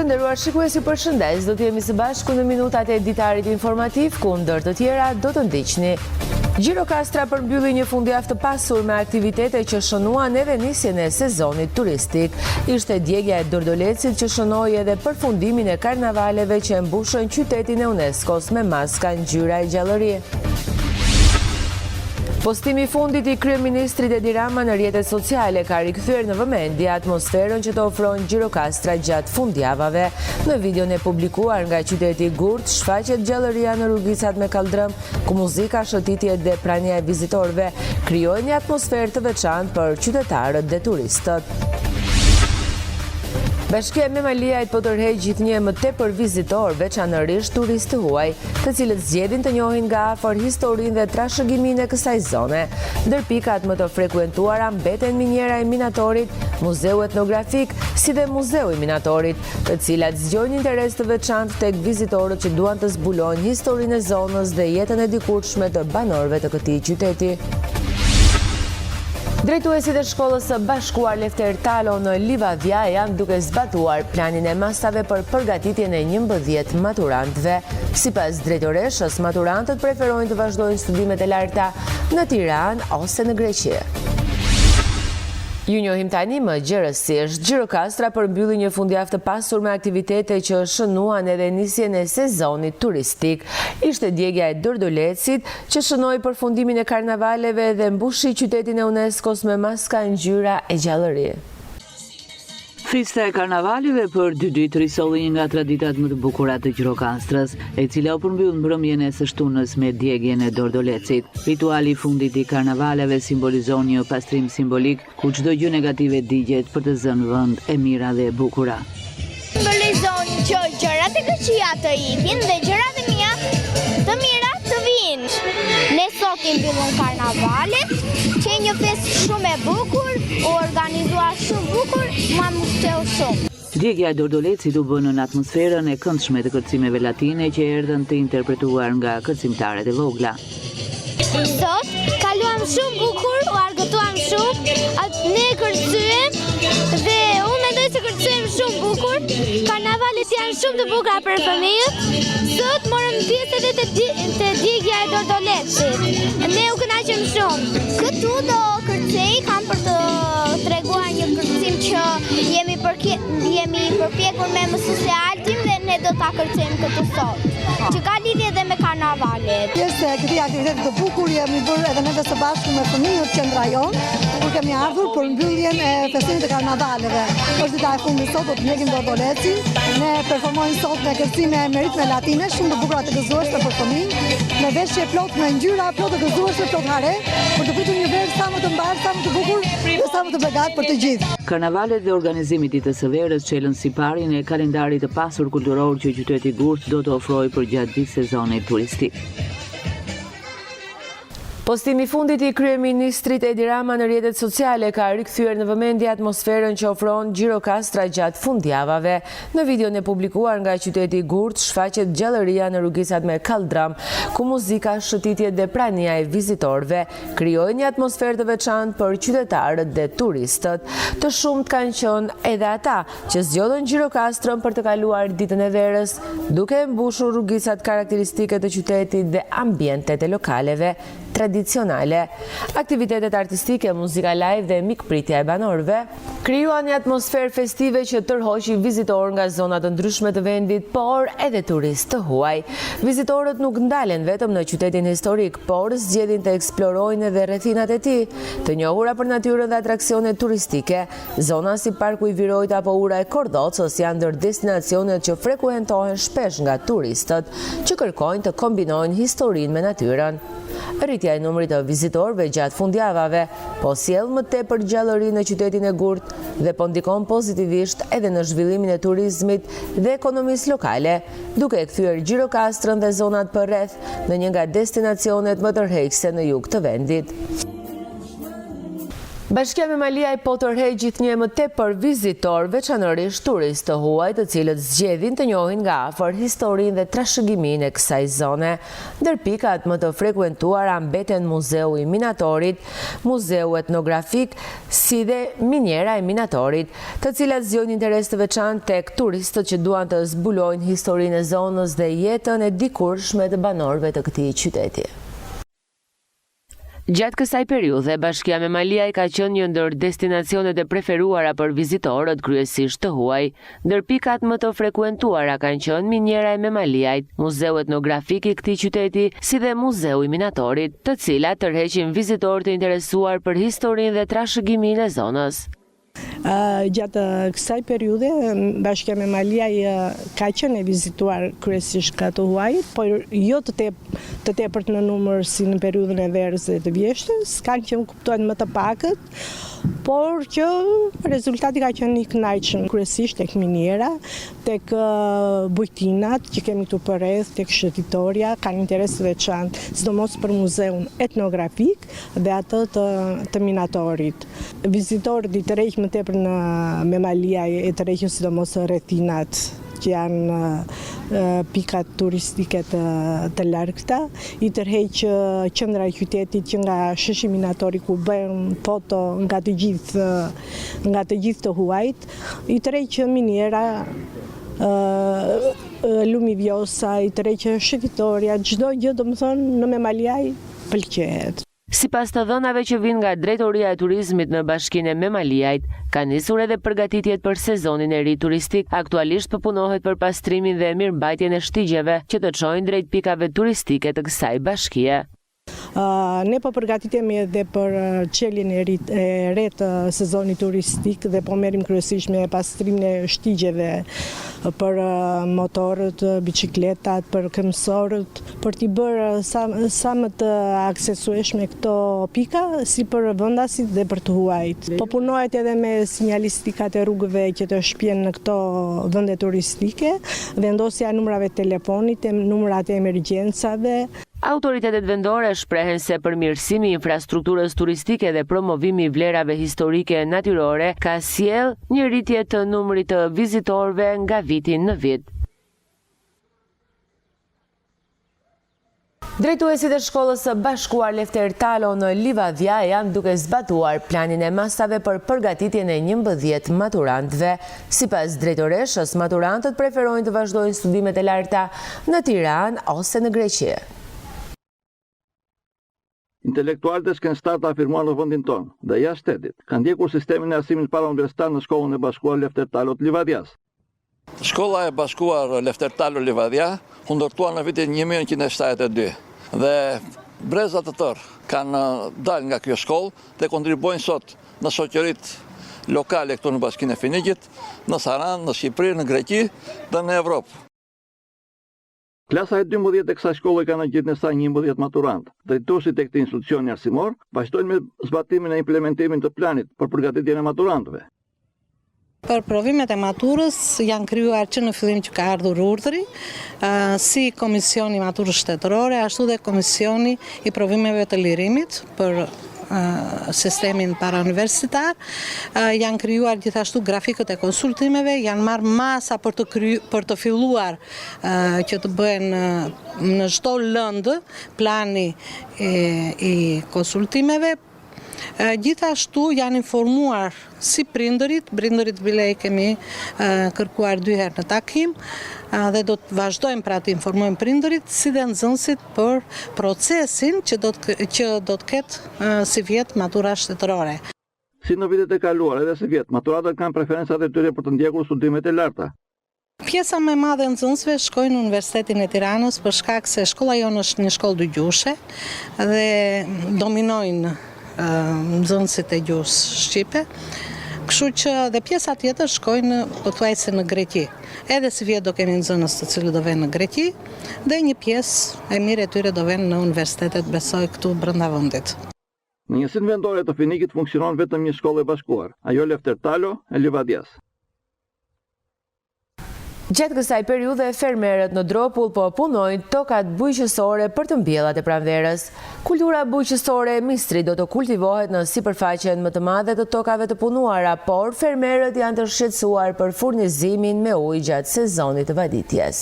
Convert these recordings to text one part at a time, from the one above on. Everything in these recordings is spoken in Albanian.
Të nderuar shikues, ju përshëndes. Do të jemi së bashku në minutat e ditarit informativ, ku ndër të tjera do të ndiqni. Gjirokastra përmbylli një fundjavë të pasur me aktivitete që shënuan edhe nisjen e sezonit turistik. Ishte djegja e Dordolecit që shënoi edhe përfundimin e karnavaleve që mbushën qytetin e UNESCO-s me maska ngjyra e gjallërie. Postimi fundit i kryeministrit Edi Rama në rrjetet sociale ka rikthyer në vëmendje atmosferën që të ofron Gjirokastra gjatë fundjavave. Në videon e publikuar nga qyteti Gurt, shfaqet gjallëria në rrugicat me kaldrëm, ku muzika, shëtitjet dhe prania e vizitorëve krijojnë një atmosferë të veçantë për qytetarët dhe turistët. Bashkia me Maliajt po tërheq gjithnjë më tepër vizitor, veçanërisht turistë huaj, të cilët zgjedhin të njohin nga afër historinë dhe trashëgiminë e kësaj zone. Ndër pikat më të frekuentuara mbeten Miniera e Minatorit, Muzeu Etnografik, si dhe Muzeu i Minatorit, të cilat zgjojnë interes të veçantë tek vizitorët që duan të zbulojnë historinë e zonës dhe jetën e dikurshme të banorëve të këtij qyteti. Drejtuesit e shkollës së bashkuar Lefter Talo në Livadja janë duke zbatuar planin e masave për përgatitjen e 11 maturantëve. Sipas drejtoreshës, maturantët preferojnë të vazhdojnë studimet e larta në Tiranë ose në Greqi. Ju njohim tani më gjërësisht. Gjirokastra përmbylli një fundjavë të pasur me aktivitete që shënuan edhe nisjen e sezonit turistik. Ishte djegja e Dordolecit që shënoi përfundimin e karnavaleve dhe mbushi qytetin e UNESCO-s me maska ngjyra e gjallërie. Festa e karnavaleve për 2 ditë risolli një nga traditat më të bukura të Gjirokastrës, e cila u përmbyll mbrëmjen e së shtunës me djegjen e Dordolecit. Rituali i fundit i karnavaleve simbolizon një pastrim simbolik ku çdo gjë negative digjet për të zënë vend e mira dhe e bukura. Simbolizon që gjërat e këqija të ikin dhe gjërat e mia të mira të vinë. Ne sot i mbyllëm karnavalet, që një festë shumë e bukur, u organizua shumë bukur, mua më pëlqeu shumë. Djegja e Dordolecit u bën në atmosferën e këndshme të kërcimeve latine që erdhën të interpretuar nga kërcimtarët e vogla. Sot kaluam shumë bukur, u argëtuam shumë, ne kërcyem dhe unë mendoj se kërcyem shumë bukur. Karnavalet janë shumë të bukura për fëmijët. Sot morëm pjesë edhe te djegja e Dordolecit. Ne u kënaqëm shumë. Këtu do kërcej kam për të treguar një kërcim që jemi përpjekur me mësuesë Altin dhe ne do ta kërcejmë këtu sot, që ka lidhje edhe me karnavalet. Pjesë e këtij aktiviteti të bukur jemi bërë edhe neve së bashku me fëmijët që rajon, kur kemi ardhur për mbylljen e festimit të karnavaleve. Është dita e fundit sot, do të ndjekim Dordolecin. Ne performojmë sot me kërcime me ritme latine, shumë të bukura të gëzueshme për fëmijë, me veshje plot me ngjyra, plot të gëzueshme, plot hare, për të pritur një verë sa më të mbar, sa më të bukur dhe sa më të begat për të gjithë. Karnavalet dhe organizimi i ditës së verës çelën siparin e kalendarit të pasur kulturor që qyteti Gurt do të ofrojë për gjatë gjithë sezonit turistik. Postimi fundit i kryeministrit Edi Rama në rrjetet sociale ka rikthyer në vëmendje atmosferën që ofron Gjirokastra gjatë fundjavave. Në videon e publikuar nga qyteti Gurt, shfaqet gjallëria në rrugicat me kaldram, ku muzika, shëtitjet dhe prania e vizitorëve krijojnë një atmosferë të veçantë për qytetarët dhe turistët. Të shumt kanë qenë edhe ata që zgjodhen Gjirokastrën për të kaluar ditën e verës, duke mbushur rrugicat karakteristike të qytetit dhe ambientet e lokaleve tradicionale. Aktivitetet artistike, muzika live dhe mikpritja e banorëve krijuan një atmosferë festive që tërhoqi vizitorë nga zona të ndryshme të vendit, por edhe turistë të huaj. Vizitorët nuk ndalen vetëm në qytetin historik, por zgjedhin të eksplorojnë edhe rrethinat e tij, të njohura për natyrën dhe atraksionet turistike. Zona si Parku i Virojt apo ura e Kordocës janë ndër destinacionet që frekuentohen shpesh nga turistët që kërkojnë të kombinojnë historinë me natyrën. Rritja e numrit të vizitorëve gjatë fundjavave po sjell më tepër gjallëri në qytetin e Gurt dhe po ndikon pozitivisht edhe në zhvillimin e turizmit dhe ekonomisë lokale, duke e kthyer Gjirokastrën dhe zonat përreth në një nga destinacionet më tërheqëse në jug të vendit. Bashkia me Maliaj po tërheq gjithnjë më tepër vizitor, veçanërisht turistë të huaj, të cilët zgjedhin të njohin nga afër historinë dhe trashëgiminë e kësaj zone. Ndër pikat më të frekuentuara mbeten Muzeu i Minatorit, Muzeu Etnografik, si dhe Miniera e Minatorit, të cilat zgjojnë interes të veçantë tek turistët që duan të zbulojnë historinë e zonës dhe jetën e dikurshme të banorëve të këtij qyteti. Gjatë kësaj periudhe, Bashkia me Maliaj ka qenë një ndër destinacionet e preferuara për vizitorët, kryesisht të huaj. Ndër pikat më të frekuentuara kanë qenë Miniera e Memaliajt, Muzeu Etnografik i këtij qyteti, si dhe Muzeu i Minatorit, të cilat tërheqin vizitorë të interesuar për historinë dhe trashëgiminë e zonës. Gjatë kësaj periude, Bashkia me Maliaj ka qenë e vizituar kryesisht nga të huajt, por jo të tepërt në numër si në periudhën e verës dhe të vjeshtës, kanë qenë kuptojnë më të pakët, por që rezultati ka qenë i kënaqshëm, kryesisht tek Miniera, tek bujtinat që kemi këtu përreth, tek shëtitoria, kanë interes të veçantë, sidomos për muzeun etnografik dhe atë të Minatorit. Vizitorët i tërheq më tepër në Memaliaj e tërheqin sidomos rrethinat që janë pikat turistike të largëta, i tërheq qendra e qytetit që nga sheshi Minatori ku bëhen foto nga të gjithë të huajt, i tërheq Miniera, Lumi Vjosa, i tërheq shëtitoria, çdo gjë domethënë në Memaliaj pëlqejet. Sipas të dhënave që vijnë nga Drejtoria e Turizmit në Bashkinë e Memaliajt, ka nisur edhe përgatitjet për sezonin e ri turistik. Aktualisht përpunohet për pastrimin dhe mirëmbajtjen e shtigjeve që të çojnë drejt pikave turistike të kësaj bashkie. Ne po përgatitemi edhe për çeljen e re të sezonit turistik dhe po merrim kryesisht me pastrimin e shtigjeve për motorët, biçikletat, për këmbësorët, për t'i bërë sa më të aksesueshme këto pika, si për vendasit dhe për të huajt. Po punohet edhe me sinjalistikat e rrugëve që të shpjen në këto vende turistike, vendosja e numrave telefonit, numrat e emergjencave. Autoritetet vendore shprehen se përmirësimi i infrastrukturës turistike dhe promovimi i vlerave historike e natyrore ka sjell një rritje të numrit të vizitorëve nga viti në vit. Drejtuesit e shkollës së bashkuar Lefter Talo në Livadja janë duke zbatuar planin e masave për përgatitjen e 11 maturantëve. Sipas drejtoreshës, maturantët preferojnë të vazhdojnë studimet e larta në Tiranë ose në Greqi. Intelektualët e shkencëtarët afirmuar në vendin tonë dhe jashtë shtetit kanë ndjekur sistemin e arsimit parauniversitar në shkollën e bashkuar Lefter Talo të Livadjas. Shkolla e bashkuar Lefter Talo Livadja u ndërtuar në vitin 1972 dhe brezat të tërë kanë dalë nga kjo shkollë dhe kontribuojnë sot në shoqëritë lokale këtu në Bashkinë e Finiqit, në Saran, në Shqipëri, në Greqi dhe në Evropë. Klasa e 12 e kësaj shkolle kanë gjetur në saj 11 maturantë. Drejtuesit e këtij institucioni arsimor vazhdojnë me zbatimin e implementimin të planit për përgatitjen e maturantëve. Për provimet e maturës janë krijuar që në fillim që ka ardhur urdhri, si Komisioni i Maturës Shtetërore, ashtu dhe Komisioni i Provimeve të Lirimit për sistemin parauniversitar, janë krijuar gjithashtu grafikët e konsultimeve, janë marrë masa për të filluar që të bëhen në çdo lëndë plani i konsultimeve. Gjithashtu janë informuar si prindërit bile i kemi kërkuar 2 herë në takim dhe do të vazhdojmë pra të informojmë prindërit si dhe nxënësit për procesin që do të ketë si vjet matura shtetërore. Si në vitet e kaluar edhe si vjet, maturatët kanë preferencat e tyre për të ndjekur studimet e larta. Pjesa më e madhe e nxënësve shkojnë në Universitetin e Tiranës për shkak se shkolla jonë është një shkollë dëgjuese dhe dominojnë nxënësit e gjuhës shqipe, kështu që dhe pjesa tjetër shkojnë pothuajse në Greqi. Edhe si vjet do kemi nxënës të cilët do vënë në Greqi dhe një pjesë e mirë e tyre do vënë në universitetet besoj këtu brenda vendit. Në njësinë vendore të Finikit funksionon vetëm një shkollë e bashkuar, ajo Lefter Talo e Livadjas. Gjatë kësaj periudhe, fermerët në Dropull po punojnë tokat bujqësore për të mbjellat e pranverës. Kultura bujqësore e Mistrit do të kultivohet në sipërfaqen më të madhe të tokave të punuara, por fermerët janë të shqetësuar për furnizimin me ujë gjatë sezonit të vaditjes.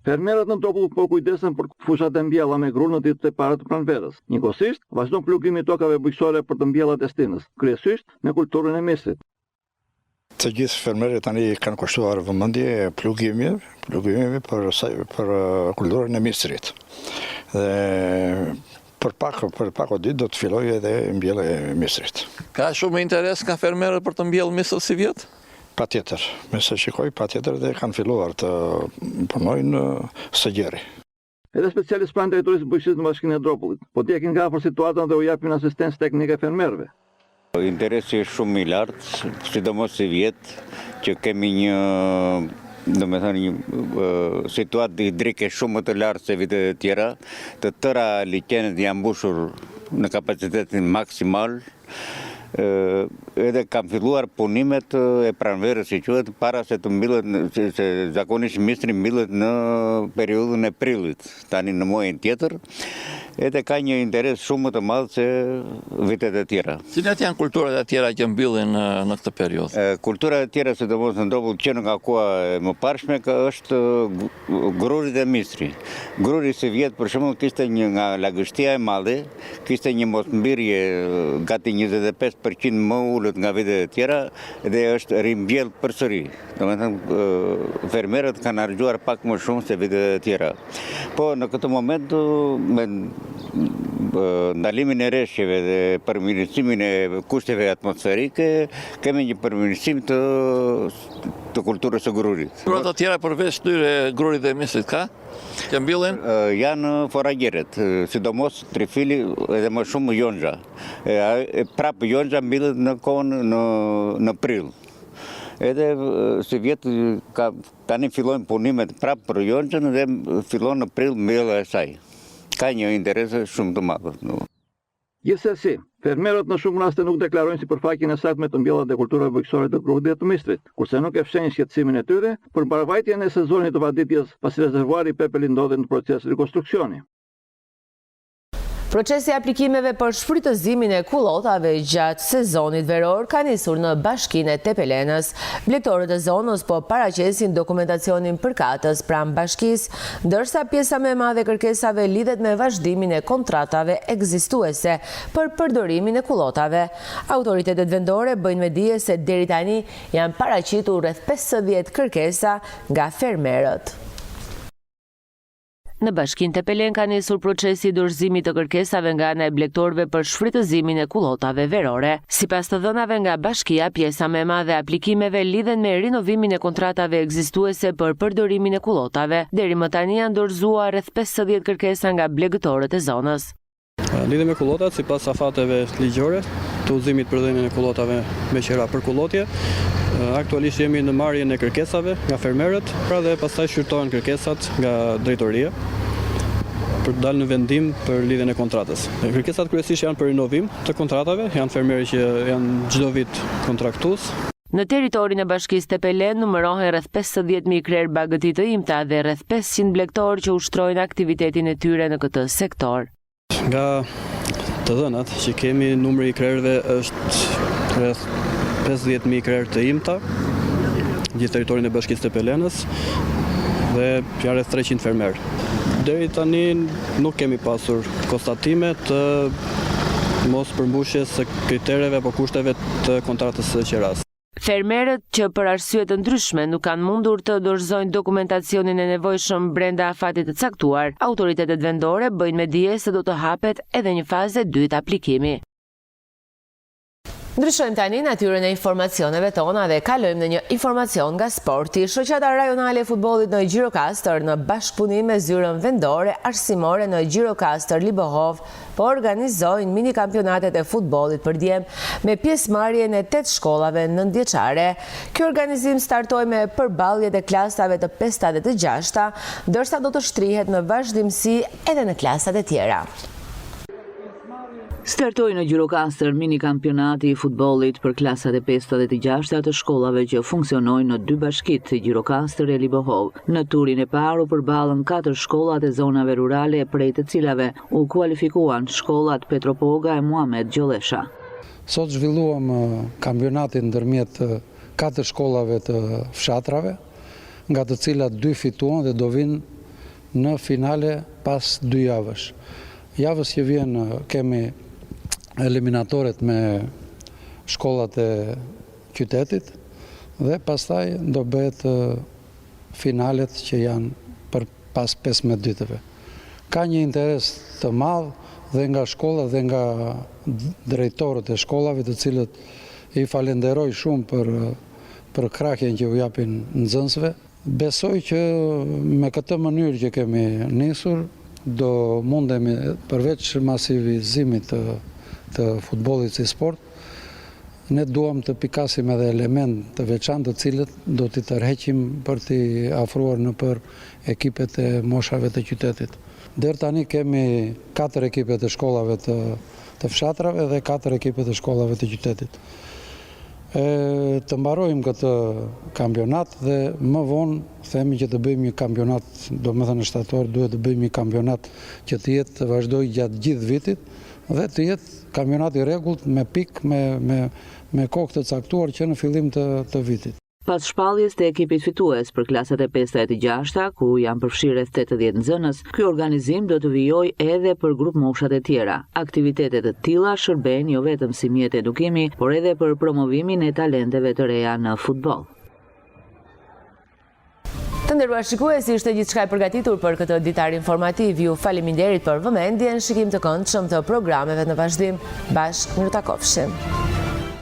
Fermerët në Dropull po kujdesen për fushat e mbjella me grur në ditët e para të pranverës. Njëkohësisht, vazhdon plugimi i tokave bujqësore për të mbjellat e stinës, kryesisht me kulturën e Mistrit. Të gjithë fermerët tani kanë kushtuar vëmendje plugimi për kulturën e Mistrit. Dhe për pak o ditë do të fillojë edhe mbjellja e Mistrit. Ka shumë interes nga fermerët për të mbjellë Mistrit si vjet? Patjetër, me se shikoj patjetër dhe kanë filluar të punojnë së gjeri. Edhe specialist pranë drejtorisë bujqësisë në Bashkinë e Dropullit, po ndjekin nga afër situatën dhe u japin asistencë teknike fermerëve. Interesi është shumë i lartë, sidomos si vjetë, që kemi një situatë hidrike shumë më të lartë se vitet e tjera, të tëra liqenet janë mbushur në kapacitetin maksimal, edhe kam filluar punimet e pranverës, si quhet, para se të mbillet, se zakonisht Mistri mbillet në periudhën e prillit, tani në muajin tjetër. Edhe ka një interes shumë të madh se vitet e tjera. Cilat janë kulturat e tjera që mbyllen në këtë periudhë? Kulturat e tjera, sidomos në Dropull, që nga koha e mëparshme, është gruri dhe Mistri. Gruri si vjet, për shembull, kishte një nga lagështia e madhe, kishte një mosmbirje gati 25% më ulët nga vitet e tjera dhe është rimbjell përsëri. Domethënë fermerët kanë harxuar pak më shumë se vitet e tjera. Po në këtë moment me ndalimin e rreshjeve dhe përmirësimin e kushteve atmosferike, kemi një përmirësim të kulturës së grurit. Kulturat të tjera përveç këtyre grurit dhe Mistrit ka? Që mbyllen? Janë foragjeret, sidomos trifili edhe më shumë jonxha. Prapë jonxha mbyllet në kohën në prill. Edhe si vjet tani fillojnë punimet prapë për jonxhën dhe fillon në prill mbjellja e saj. Ka një interes shumë të madh. Gjithsesi, fermerët në shumë raste nuk deklarojnë sipërfaqen e saktë të mbjellat e kulturave bujqësore të grurit dhe të Mistrit, kurse nuk e fshehin shqetësimin e tyre për mbarvajtjen e sezonit të vaditjes pasi rezervuari Pepeli ndodhet në proces rikonstruksioni. Procesi aplikimeve për shfrytëzimin e kullotave gjatë sezonit veror ka nisur në Bashkinë e Tepelenës. Blegtorët e zonës po paraqesin dokumentacionin përkatës pranë bashkisë, ndërsa pjesa më e madhe e kërkesave lidhet me vazhdimin e kontratave ekzistuese për përdorimin e kullotave. Autoritetet vendore bëjnë me dije se deri tani janë paraqitur rreth 50 kërkesa nga fermerët. Në Bashkinë Tepelen ka nisur procesi i dorëzimit të kërkesave nga ana e blegtorëve për shfrytëzimin e kullotave verore. Sipas të dhënave nga bashkia, pjesa më e madhe e aplikimeve lidhen me rinovimin e kontratave ekzistuese për përdorimin e kullotave. Deri më tani janë dorëzuar rreth 50 kërkesa nga blegtorët e zonës. Lidhe me kullotat, sipas afateve ligjore të udhëzimit për dhënien e kullotave me qira për kullotje, aktualisht jemi në marrjen e kërkesave nga fermerët, pra dhe pastaj shqyrtohen kërkesat nga drejtoria për të dalë në vendim për lidhjen e kontratës. Kërkesat kryesisht janë për rinovim të kontratave, janë fermerë që janë çdo vit kontraktues. Në teritorin e Bashkisë Tepelen numërohen rreth 50.000 krerë bagëti të imta dhe rreth 500 blegtorë që ushtrojnë aktivitetin e tyre në këtë sektor. Nga të dhënat që kemi, numri i krerëve është rreth 50.000 krerë të imta, gjithë teritorin e Bashkisë Tepelenës, dhe janë rreth 300 fermerë. Deri tani nuk kemi pasur konstatime të mos përmbushjes së kritereve apo kushteve të kontratës së qeras. Fermerët që për arsye të ndryshme nuk kanë mundur të dorëzojnë dokumentacionin e nevojshëm brenda afatit të caktuar, autoritetet vendore bëjnë me dije se do të hapet edhe një fazë e dytë aplikimi. Ndryshojmë tani natyrën e informacioneve tona dhe kalojmë në një informacion nga sporti. Shoqata rajonale e futbollit në Gjirokastër në bashkëpunim me zyrën vendore arsimore në Gjirokastër Libohov po organizojnë mini kampionatet e futbollit përdjem me pjesëmarrjen e 8 shkollave nëntëvjeçare. Ky organizim startoi me përballjet e klasave të 5-ta dhe të 6-ta, ndërsa do të shtrihet në vazhdimsi edhe në klasat e tjera. Startoi në Gjirokastër mini kampionati i futbollit për klasat e 5 dhe të 6 të shkollave që funksionojnë në 2 bashkitë, Gjirokastër e Libohov. Në turin e parë u përballën 4 shkollat e zonave rurale, prej të cilave u kualifikuan shkollat Petropoga e Muhamet Gjollesha. Sot zhvilluam kampionatin ndërmjet 4 shkollave të fshatrave, nga të cilat 2 fituan dhe do vinë në finale pas 2 javësh. Javës që vjen kemi eliminatoret me shkollat e qytetit dhe pastaj do bëhet finalet që janë për pas 15 ditëve. Ka një interes të madh dhe nga shkollat dhe nga drejtorët e shkollave, të cilët i falenderoj shumë për krahjen që u japin nxënësve. Besoj që me këtë mënyrë që kemi nisur, do mundemi përveç masivizimit të futbollit si sport, ne duam të pikasim edhe element të veçantë të cilët do t'i tërheqim për t'i afruar në për ekipet e moshave të qytetit. Deri tani kemi 4 ekipe të shkollave të fshatrave dhe 4 ekipe të shkollave të qytetit. Të mbarojmë këtë kampionat dhe më vonë themi që të bëjmë një kampionat, do me thënë shtator, duhet të bëjmë një kampionat që të jetë të vazhdoj gjatë gjithë vitit dhe të jetë kampionat i rregullt me pikë, me kohë të caktuar që në fillim të vitit. Pas shpalljes të ekipit fitues për klasat e 5 dhe 6, ku janë përfshirë rreth 80 nxënës, ky organizim do të vijojë edhe për grup moshat e tjera. Aktivitetet të tilla shërbejnë jo vetëm si mjet edukimi, por edhe për promovimin e talenteve të reja në futboll. Të nderuar shikues, ishte gjithçka e përgatitur për këtë ditar informativ. Ju faleminderit për vëmendjen, shikim të këndshëm të programeve në vazhdim. Bashkë, mirë takofshim.